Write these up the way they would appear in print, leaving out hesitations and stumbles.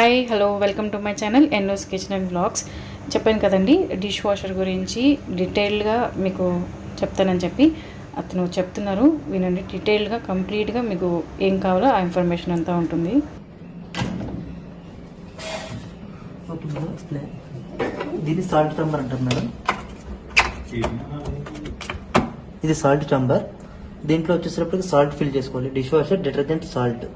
Hi hello welcome to my channel ఎన్నోస్ kitchen and blogs. చెప్పాను కదండి డిష్ వాషర్ గురించి డీటెయిల్గా మీకు చెప్తానని చెప్పి అతను చెప్తున్నారు. వినండి, డీటెయిల్గా కంప్లీట్గా మీకు ఏం కావాలో ఆ ఇన్ఫర్మేషన్ అంతా ఉంటుంది. ఇది సాల్ట్ చంబర్ అంటారు మేడం. ఇది సాల్ట్ చంబర్. దీంట్లో వచ్చేసరికి సాల్ట్ ఫిల్ చేసుకోవాలి. డిష్ వాషర్ డిటర్జెంట్ సాల్ట్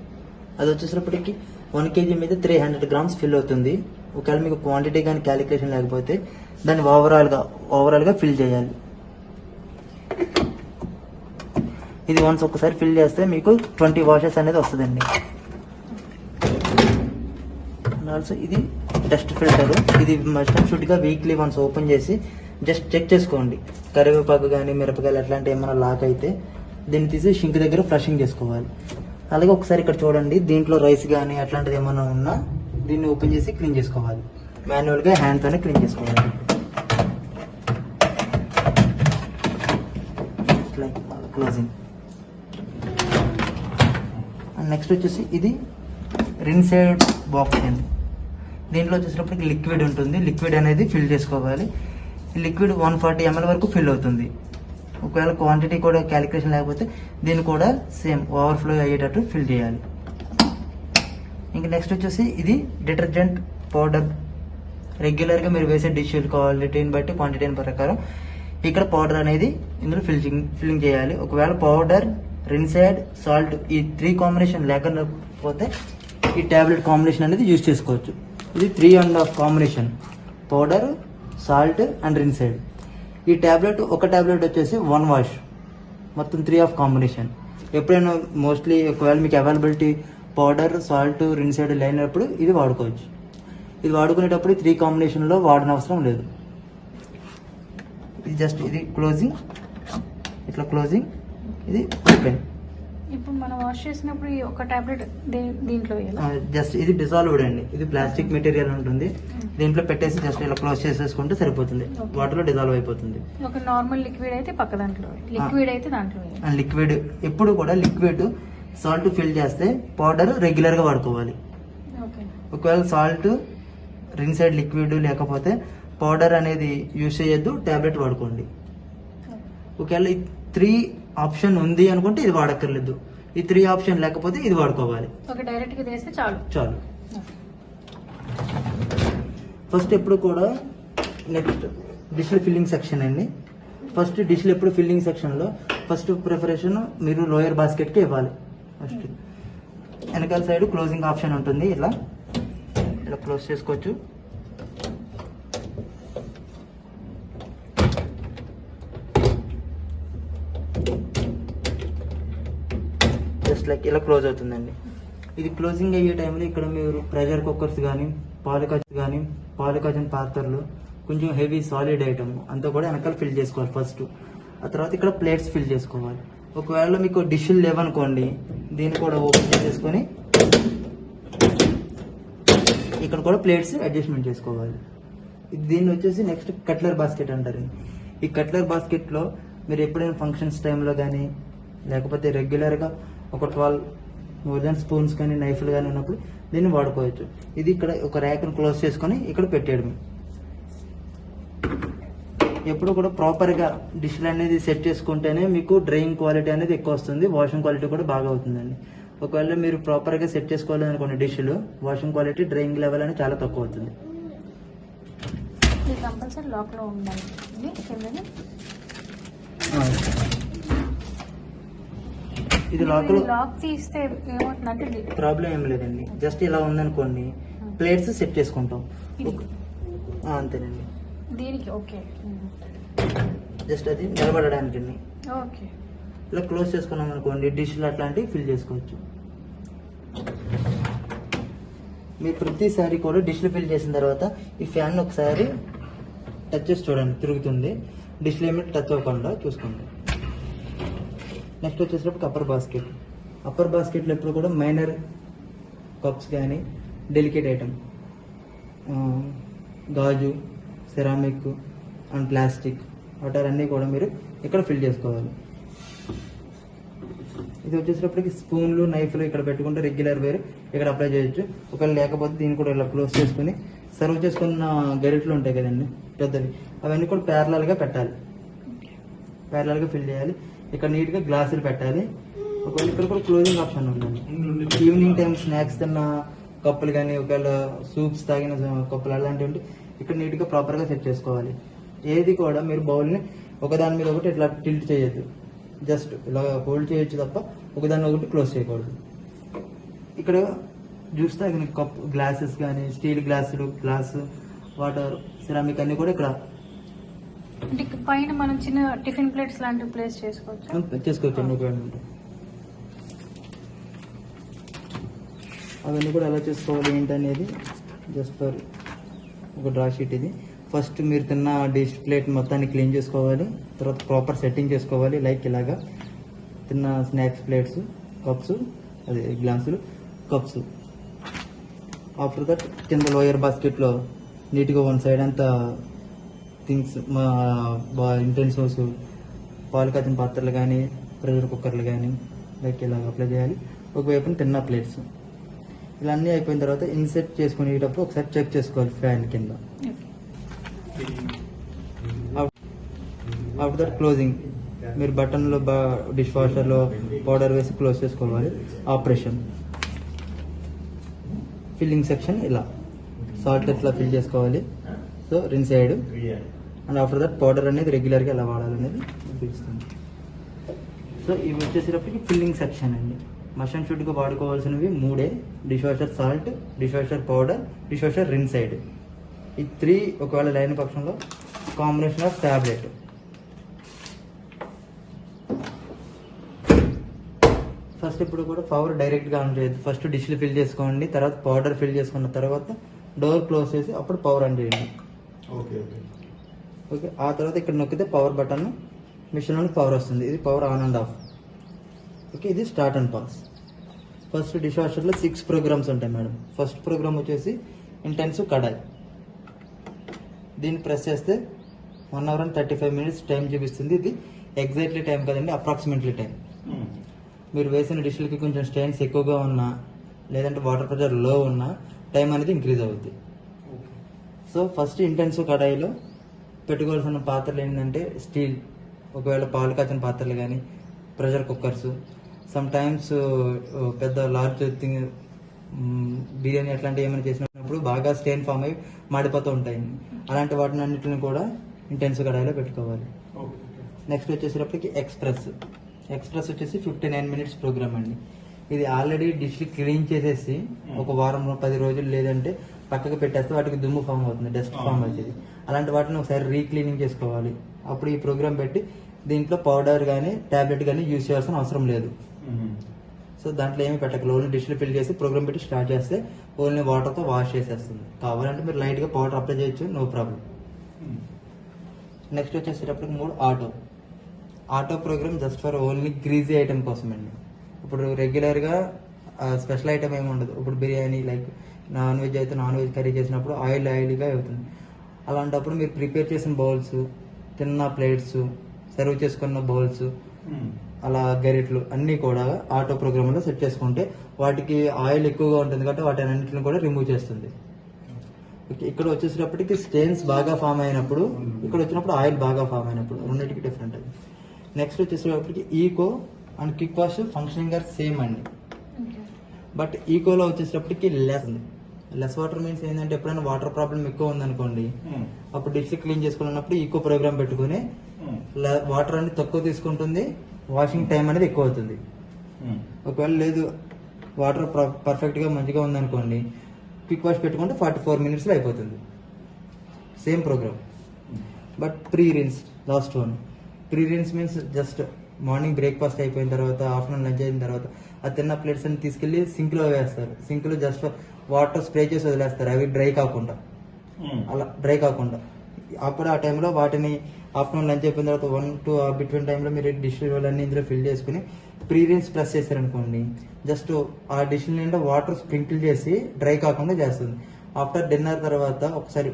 అది వచ్చేసరికి 1 kg మీద 300 grams ఫిల్ అవుతుంది. ఒకవేళ మీకు క్వాంటిటీ కానీ క్యాలిక్యులేషన్ లేకపోతే దాన్ని ఓవరాల్గా ఫిల్ చేయాలి. ఇది వన్స్ ఒకసారి ఫిల్ చేస్తే మీకు 20 వాషెస్ అనేది వస్తుందండి. ఆల్సో ఇది డస్ట్ ఫిల్టర్. ఇది మస్ట్ అండ్ షుడ్గా వీక్లీ వన్స్ ఓపెన్ చేసి జస్ట్ చెక్ చేసుకోండి. కరివేపాకు కానీ మిరపకాయలు అట్లాంటి ఏమైనా లాక్ అయితే దీన్ని తీసి షింక్ దగ్గర ఫ్లషింగ్ చేసుకోవాలి. అలాగే ఒకసారి ఇక్కడ చూడండి, దీంట్లో రైస్ కానీ అట్లాంటిది ఏమైనా ఉన్నా దీన్ని ఓపెన్ చేసి క్లీన్ చేసుకోవాలి. మాన్యువల్గా హ్యాండ్తోనే క్లీన్ చేసుకోవాలి. క్లోజింగ్. నెక్స్ట్ వచ్చేసి ఇది రిన్సైడ్ బాక్స్ అండి. దీంట్లో వచ్చేసినప్పటికి లిక్విడ్ ఉంటుంది. లిక్విడ్ అనేది ఫిల్ చేసుకోవాలి. ఈ లిక్విడ్ 140 ml వరకు ఫిల్ అవుతుంది. ఒకవేళ క్వాంటిటీ కూడా క్యాలిక్యులేషన్ లేకపోతే దీన్ని కూడా సేమ్ ఓవర్ఫ్లో అయ్యేటట్టు ఫిల్ చేయాలి. ఇంకా నెక్స్ట్ వచ్చేసి ఇది డిటర్జెంట్ పౌడర్. రెగ్యులర్గా మీరు వేసే డిష్ క్వాలిటీని బట్టి క్వాంటిటీని ప్రకారం ఇక్కడ పౌడర్ అనేది ఇందులో ఫిల్లింగ్ చేయాలి. ఒకవేళ పౌడర్, రిన్సైడ్, సాల్ట్ ఈ 3 కాంబినేషన్ లేకపోతే ఈ ట్యాబ్లెట్ కాంబినేషన్ అనేది యూజ్ చేసుకోవచ్చు. ఇది 3.5 combination, powder, salt and rinse aid. ఈ ట్యాబ్లెట్ ఒక ట్యాబ్లెట్ వచ్చేసి 1 వాష్, మొత్తం 3 కాంబినేషన్. ఎప్పుడైనా మోస్ట్లీ ఒకవేళ మీకు అవైలబిలిటీ పౌడర్, సాల్ట్, రిన్సైడ్ లేనప్పుడు ఇది వాడుకోవచ్చు. ఇది వాడుకునేటప్పుడు 3 కాంబినేషన్లో వాడని అవసరం లేదు. ఇది జస్ట్ ఇది క్లోజింగ్, ఇట్లా క్లోజింగ్, ఇది ఓపెన్. ఇప్పుడు మనం వాష్ చేసినప్పుడు ఈ ఒక టాబ్లెట్ దీంట్లో జస్ట్ ఇది డిజాల్వ్డ్ అండి. ఇది ప్లాస్టిక్ మెటీరియల్ ఉంటుంది. దీంట్లో పెట్టేసి జస్ట్ ఇలా క్లోజ్ చేసేసుకుంటే సరిపోతుంది. వాటర్ లో డిజాల్వ్ అయిపోతుంది. ఒక నార్మల్ లిక్విడ్ అయితే పక్క దాంట్లో, లిక్విడ్ అయితే దాంట్లో. లిక్విడ్ ఎప్పుడు కూడా లిక్విడ్ సాల్ట్ ఫిల్ చేస్తే పౌడర్ రెగ్యులర్ గా వాడుకోవాలి. ఒకవేళ సాల్ట్, రిన్సైడ్ లిక్విడ్ లేకపోతే పౌడర్ అనేది యూజ్ చేయొద్దు, టాబ్లెట్ వాడుకోండి. ఒకవేళ 3 ఆప్షన్ ఉంది అనుకుంటే ఇది వాడక్కర్లేదు. ఈ 3 ఆప్షన్ లేకపోతే ఇది వాడుకోవాలి. డైరెక్ట్ గా చేస్తే చాలు. ఫస్ట్ ఎప్పుడు కూడా నెక్స్ట్ డిష్ ఫిల్లింగ్ సెక్షన్ అండి. ఫస్ట్ డిష్ ఎప్పుడు ఫిల్లింగ్ సెక్షన్ లో ఫస్ట్ ప్రిపరేషన్ మీరు లోయర్ బాస్కెట్ కి ఇవ్వాలి. ఫస్ట్ వెనకాల సైడ్ క్లోజింగ్ ఆప్షన్ ఉంటుంది. ఇలా క్లోజ్ చేసుకోవచ్చు. జస్ట్ లైక్ ఇలా క్లోజ్ అవుతుందండి. ఇది క్లోజింగ్ అయ్యే టైంలో ఇక్కడ మీరు ప్రెషర్ కుక్కర్స్ కానీ పాలు కాచిన పాత్రలు, కొంచెం హెవీ సాలిడ్ ఐటమ్ అంతా కూడా వెనకాల ఫిల్ చేసుకోవాలి ఫస్ట్. ఆ తర్వాత ఇక్కడ ప్లేట్స్ ఫిల్ చేసుకోవాలి. ఒకవేళ మీకు డిష్లు లేవనుకోండి, దీన్ని కూడా ఓపెన్ చేసేసుకొని ఇక్కడ కూడా ప్లేట్స్ అడ్జస్ట్మెంట్ చేసుకోవాలి. దీన్ని వచ్చేసి నెక్స్ట్ కట్లర్ బాస్కెట్ అంటారు. ఈ కట్లర్ బాస్కెట్ లో మీరు ఎప్పుడైనా ఫంక్షన్స్ టైంలో కానీ లేకపోతే రెగ్యులర్గా ఒక 12 మోర్ దాన్ స్పూన్స్ కానీ నైఫ్లు కానీ ఉన్నప్పుడు దీన్ని వాడుకోవచ్చు. ఇది ఇక్కడ ఒక ర్యాక్ను క్లోజ్ చేసుకొని ఇక్కడ పెట్టేయడం. ఎప్పుడు కూడా ప్రాపర్గా డిష్లు అనేది సెట్ చేసుకుంటేనే మీకు డ్రైయింగ్ క్వాలిటీ అనేది ఎక్కువ వస్తుంది, వాషింగ్ క్వాలిటీ కూడా బాగా అవుతుందండి. ఒకవేళ మీరు ప్రాపర్గా సెట్ చేసుకోవాలి అనుకున్న డిష్లు, వాషింగ్ క్వాలిటీ, డ్రైయింగ్ లెవెల్ అనేది చాలా తక్కువ అవుతుంది. ఇది లాక్ తీస్తే ప్రాబ్లం ఏం లేదండి. జస్ట్ ఇలా ఉందనుకోండి, ప్లేట్స్ సెట్ చేసుకుంటాం అంతేనండి. దీనికి ఓకే, జస్ట్ అది నిలబడడానికి ఇలా క్లోజ్ చేసుకున్నాం అనుకోండి, డిష్లు అట్లాంటివి ఫిల్ చేసుకోవచ్చు. మీరు ప్రతిసారి కూడా డిష్లు ఫిల్ చేసిన తర్వాత ఈ ఫ్యాన్ ఒకసారి టచ్ చేసి చూడండి, తిరుగుతుంది. డిష్లు ఏమి టచ్ అవ్వకుండా చూసుకోండి. నెక్స్ట్ వచ్చేసరికి అప్పర్ బాస్కెట్లో ఎప్పుడు కూడా మైనర్ కప్స్ కానీ డెలికేట్ ఐటమ్, గాజు, సెరామిక్ అండ్ ప్లాస్టిక్ వాటర్ అన్నీ కూడా మీరు ఇక్కడ ఫిల్ చేసుకోవాలి. ఇది వచ్చేసేటప్పటికి స్పూన్లు నైఫ్లు ఇక్కడ పెట్టుకుంటే రెగ్యులర్ వేర్ ఇక్కడ అప్లై చేయొచ్చు. ఒకవేళ లేకపోతే దీన్ని కూడా ఇలా క్లోజ్ చేసుకుని సర్వ్ చేసుకున్న గరిటలు ఉంటాయి కదండి పెద్దవి, అవన్నీ కూడా ప్యారలల్ గా పెట్టాలి, ప్యారలల్ గా ఫిల్ చేయాలి. ఇక్కడ నీట్ గా గ్లాసులు పెట్టాలి. ఒకవేళ ఇక్కడ కూడా క్లోజింగ్ ఆప్షన్ ఉందండి. ఈవినింగ్ టైం స్నాక్స్ తిన్న కప్పులు కానీ ఒకవేళ సూప్స్ తాగిన కప్పులు అలాంటివి ఇక్కడ నీట్ గా ప్రాపర్ గా సెట్ చేసుకోవాలి. ఏది కూడా మీరు బౌల్ ని ఒకదాని మీద ఒకటి ఇట్లా టిల్ట్ చేయొద్దు, జస్ట్ ఇలా హోల్డ్ చేయొచ్చు తప్ప ఒకదాన్ని ఒకటి క్లోజ్ చేయకూడదు. ఇక్కడ జ్యూస్ తాగిన కప్ గ్లాసెస్ కానీ స్టీల్ గ్లాసులు, గ్లాస్, వాటర్, సిరామిక్ అన్ని కూడా ఇక్కడ పైన మనం చిన్న టిఫిన్ ప్లేట్స్ లాంటివి ప్లేస్ చేసుకోవచ్చు. అవన్నీ కూడా ఎలా చేసుకోవాలి ఏంటనేది జస్ట్ ఫర్ ఒక డ్రా షీట్. ఇది ఫస్ట్ మీరు తిన్న డిష్ ప్లేట్ మొత్తాన్ని క్లీన్ చేసుకోవాలి, తర్వాత ప్రాపర్ సెట్టింగ్ చేసుకోవాలి. లైక్ ఇలాగా తిన్న స్నాక్స్ ప్లేట్స్, కప్స్, అదే గ్లాసులు, కప్స్. ఆఫ్టర్ దట్ కింద లోయర్ బాస్కెట్లో నీట్గా వన్ సైడ్ అంతా థింగ్స్ ఇంటెన్సివ్స్, పాలు కాచిన పాత్రలు కానీ ప్రెషర్ కుక్కర్లు కానీ లైక్ ఇలాగ అప్లై చేయాలి. ఒకవైపున తిన్న ప్లేట్స్. ఇలా అన్నీ అయిపోయిన తర్వాత ఇన్సెట్ చేసుకునేటప్పుడు ఒకసారి చెక్ చేసుకోవాలి ఫ్యాన్ కింద. ఆఫ్టర్ దట్ క్లోజింగ్ మీరు బటన్లో డిష్ వాషర్లో పౌడర్ వేసి క్లోజ్ చేసుకోవాలి. ఆపరేషన్ ఫిల్లింగ్ సెక్షన్ ఇలా సాల్ట్ ఎట్లా ఫిల్ చేసుకోవాలి. So rinse side and after that powder అనేది రెగ్యులర్గా ఎలా వాడాలనేది తెలుస్తుంది. సో ఇవి వచ్చేసేటప్పటికి ఫిల్లింగ్ సెక్షన్ అండి. మషన్ షుడ్గా వాడుకోవాల్సినవి 3: dish washer salt, dish washer powder, dish washer rinse side. ఈ 3 ఒకవేళ లైన్ పక్షంలో కాంబినేషన్ ఆఫ్ టాబ్లెట్. ఫస్ట్ ఇప్పుడు కూడా పవర్ డైరెక్ట్గా ఆన్ చేయొద్దు. ఫస్ట్ డిష్లు ఫిల్ చేసుకోండి, తర్వాత పౌడర్ ఫిల్ చేసుకున్న తర్వాత డోర్ క్లోజ్ చేసి అప్పుడు పవర్ ఆన్ చేయండి. ఓకే. ఆ తర్వాత ఇక్కడ నొక్కితే పవర్ బటన్, మిషన్లోని పవర్ వస్తుంది. ఇది power on and off. Okay. ఇది start and pause. First dish వాషర్లో 6 ప్రోగ్రామ్స్ ఉంటాయి మేడం. ఫస్ట్ ప్రోగ్రామ్ వచ్చేసి ఇంటెన్సివ్ కడాయి. దీన్ని ప్రెస్ చేస్తే 1 hour and 35 minutes టైం చూపిస్తుంది. ఇది ఎగ్జాక్ట్లీ టైం కదండి, అప్రాక్సిమేట్లీ టైం. మీరు వేసిన డిష్లకి కొంచెం స్టెయిన్స్ ఎక్కువగా ఉన్నా లేదంటే వాటర్ ప్రెషర్ లో ఉన్నా టైం అనేది ఇంక్రీజ్ అవుతుంది. సో ఫస్ట్ ఇంటెన్సివ్ కడాయిలో పెట్టుకోవాల్సిన పాత్రలు ఏంటంటే స్టీల్, ఒకవేళ పాలు కాచిన పాత్రలు కానీ ప్రెషర్ కుక్కర్స్, సమ్ టైమ్స్ పెద్ద లార్జ్ థింగ్ బిర్యానీ అట్లాంటివి ఏమైనా చేసినప్పుడు బాగా స్టెయిన్ ఫామ్ అయ్యి మాడిపోతూ ఉంటాయి. అలాంటి వాటిని అన్నింటిని కూడా ఇంటెన్సివ్ కడాయిలో పెట్టుకోవాలి. నెక్స్ట్ వచ్చేసేటప్పటికి ఎక్స్ప్రెస్ వచ్చేసి 59 minutes ప్రోగ్రామ్ అండి. ఇది ఆల్రెడీ డిష్లు క్లీన్ చేసేసి ఒక వారం 10 రోజులు లేదంటే పక్కకు పెట్టేస్తే వాటికి దుమ్ము ఫామ్ అవుతుంది, డస్ట్ ఫామ్ అవుతుంది. అలాంటి వాటిని ఒకసారి రీక్లీనింగ్ చేసుకోవాలి. అప్పుడు ఈ ప్రోగ్రామ్ పెట్టి దీంట్లో పౌడర్ కానీ టాబ్లెట్ కానీ యూజ్ చేయాల్సిన అవసరం లేదు. సో దాంట్లో ఏమి పెట్టకలేదు, ఓన్లీ డిష్లు ఫిల్ చేసి ప్రోగ్రామ్ పెట్టి స్టార్ట్ చేస్తే ఓన్లీ వాటర్తో వాష్ చేసేస్తుంది. కావాలంటే మీరు లైట్గా పౌడర్ అప్లై చేయొచ్చు, నో ప్రాబ్లం. నెక్స్ట్ వచ్చేసేటప్పటికి 3 auto programme just for only greasy item కోసం అండి. ఇప్పుడు రెగ్యులర్గా స్పెషల్ ఐటమ్ ఏమి ఉండదు. ఇప్పుడు బిర్యానీ లైక్ నాన్ వెజ్ అయితే నాన్ వెజ్ కర్రీ చేసినప్పుడు ఆయిలీగా అవుతుంది. అలాంటప్పుడు మీరు ప్రిపేర్ చేసిన బౌల్స్, తిన్న ప్లేట్స్, సర్వ్ చేసుకున్న బౌల్స్, అలా గరిట్లు అన్నీ కూడా ఆటో ప్రోగ్రామ్లో సెట్ చేసుకుంటే వాటికి ఆయిల్ ఎక్కువగా ఉంటుంది కాబట్టి వాటి అన్నింటిని కూడా రిమూవ్ చేస్తుంది. ఇక్కడ వచ్చేసేటప్పటికి స్టెయిన్స్ బాగా ఫామ్ అయినప్పుడు, ఇక్కడ వచ్చినప్పుడు ఆయిల్ బాగా ఫామ్ అయినప్పుడు రెండింటికి డిఫరెంట్ అది. నెక్స్ట్ వచ్చేసేటప్పటికి eco and quick wash functioning are same అండి. బట్ ఈకోలో వచ్చేసేటప్పటికి లెస్ వాటర్ మీన్స్ ఏంటంటే ఎప్పుడైనా వాటర్ ప్రాబ్లం ఎక్కువ ఉందనుకోండి, అప్పుడు డిష్ క్లీన్ చేసుకున్నప్పుడు ఈకో ప్రోగ్రామ్ పెట్టుకుని వాటర్ అనేది తక్కువ తీసుకుంటుంది, వాషింగ్ టైం అనేది ఎక్కువ అవుతుంది. ఒకవేళ లేదు వాటర్ పర్ఫెక్ట్ గా మంచిగా ఉందనుకోండి, క్విక్ వాష్ పెట్టుకుంటే 44 minutes అయిపోతుంది. Same programme. But pre rinse last one. Pre rinse means just morning breakfast అయిపోయిన తర్వాత, ఆఫ్టర్నూన్ లంచ్ అయిన తర్వాత ఆ తిన్న ప్లేట్స్ అన్ని తీసుకెళ్లి సింక్ లో వేస్తారు. సింక్ లో జస్ట్ వాటర్ స్ప్రే చేసి వదిలేస్తారు, అవి డ్రై కాకుండా. అలా డ్రై కాకుండా అప్పుడు ఆ టైంలో వాటిని ఆఫ్టర్నూన్ లంచ్ అయిపోయిన తర్వాత 1 to బిట్వీన్ టైంలో మీరు డిష్ అన్ని ఇందులో ఫిల్ చేసుకుని ప్రీ రిన్స్ ప్రెస్ చేశారనుకోండి, జస్ట్ ఆ డిష్ నిండా వాటర్ స్ప్రింకిల్ చేసి డ్రై కాకుండా చేస్తుంది. ఆఫ్టర్ డిన్నర్ తర్వాత ఒకసారి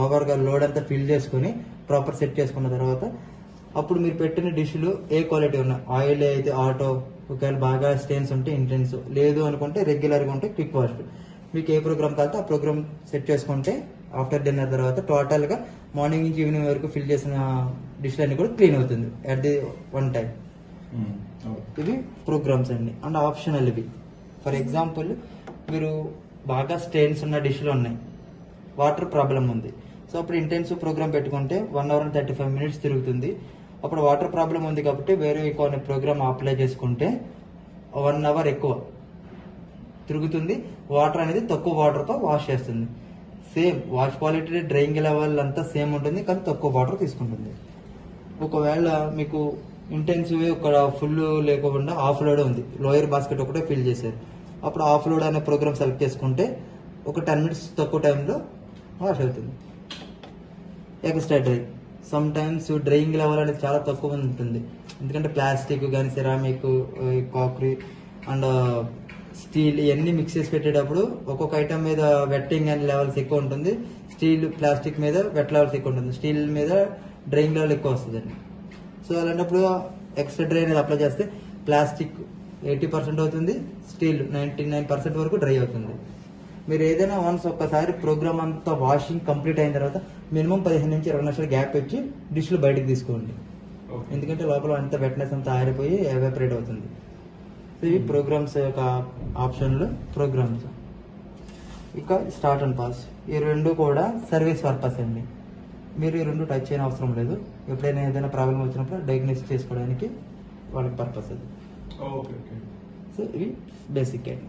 ఓవర్గా లోడ్ అంతా ఫిల్ చేసుకుని ప్రాపర్ సెట్ చేసుకున్న తర్వాత అప్పుడు మీరు పెట్టిన డిష్లు ఏ క్వాలిటీ ఉన్నాయి, ఆయిల్ అయితే ఆటో, ఒకవేళ బాగా స్టెయిన్స్ ఉంటే ఇంటెన్స్, లేదు అనుకుంటే రెగ్యులర్గా ఉంటే క్విక్ వాష్. మీకు ఏ ప్రోగ్రామ్ కావాలో ఆ ప్రోగ్రామ్ సెట్ చేసుకుంటే ఆఫ్టర్ డిన్నర్ తర్వాత టోటల్గా మార్నింగ్ నుంచి ఈవినింగ్ వరకు ఫిల్ చేసిన డిష్లు అన్ని కూడా క్లీన్ అవుతుంది అట్ ది వన్ టైం. ఇవి ప్రోగ్రామ్స్ అండి. అండ్ ఆప్షనల్ ఇవి. ఫర్ ఎగ్జాంపుల్ మీరు బాగా స్టెయిన్స్ ఉన్న డిష్లు ఉన్నాయి, వాటర్ ప్రాబ్లం ఉంది, సో అప్పుడు ఇంటెన్సివ్ ప్రోగ్రామ్ పెట్టుకుంటే 1 hour and 35 minutes తిరుగుతుంది. అప్పుడు వాటర్ ప్రాబ్లం ఉంది కాబట్టి వేరే కొన్ని ప్రోగ్రామ్ అప్లై చేసుకుంటే 1 hour ఎక్కువ తిరుగుతుంది. వాటర్ అనేది తక్కువ వాటర్తో వాష్ చేస్తుంది. Same wash quality, drying level అంతా సేమ్ ఉంటుంది, కానీ తక్కువ వాటర్ తీసుకుంటుంది. ఒకవేళ మీకు ఇంటెన్సివ్ ఒక ఫుల్ లేకుండా ఆఫ్ లోడ్ ఉంది, లోయర్ బాస్కెట్ ఒకటే ఫిల్ చేశారు, అప్పుడు ఆఫ్ లోడ్ అనే ప్రోగ్రామ్ సెలెక్ట్ చేసుకుంటే ఒక 10 minutes తక్కువ టైంలో వాష్ అవుతుంది. Extra dry, some times drying level అనేది చాలా తక్కువ ఉంటుంది, ఎందుకంటే ప్లాస్టిక్ కానీ సెరామిక్, కాక్రీ అండ్ స్టీల్ ఇవన్నీ మిక్స్ చేసి పెట్టేటప్పుడు ఒక్కొక్క ఐటమ్ మీద వెట్టింగ్ అండ్ లెవెల్స్ ఎక్కువ ఉంటుంది, స్టీల్ ప్లాస్టిక్ మీద వెట్ లెవెల్స్ ఎక్కువ ఉంటుంది, స్టీల్ మీద డ్రైయింగ్ లెవెల్ ఎక్కువ వస్తుందండి. సో అలాంటప్పుడు ఎక్స్ట్రా డ్రై అనేది అప్లై చేస్తే ప్లాస్టిక్ 80% అవుతుంది, స్టీల్ 99% వరకు డ్రై అవుతుంది. మీరు ఏదైనా వన్స్ ఒక్కసారి ప్రోగ్రామ్ అంతా వాషింగ్ కంప్లీట్ అయిన తర్వాత మినిమం 15 నుంచి 20 నిమిషాలు గ్యాప్ ఇచ్చి డిష్లు బయటకు తీసుకోండి, ఎందుకంటే లోపల అంతా వెట్నెస్ అంతా ఆరిపోయి ఎవాపరేట్ అవుతుంది. సో ఇవి ప్రోగ్రామ్స్ యొక్క ఆప్షన్లు. ప్రోగ్రామ్స్ ఇక స్టార్ట్ అండ్ పాస్, ఈ రెండు కూడా సర్వీస్ పర్పస్ అండి. మీరు ఈ రెండు టచ్ చేయని అవసరం లేదు, ఎప్పుడైనా ఏదైనా ప్రాబ్లం వచ్చినప్పుడు డయాగ్నోస్ చేసుకోవడానికి వాళ్ళకి పర్పస్ అది. సో ఇవి బేసిక్ అండి.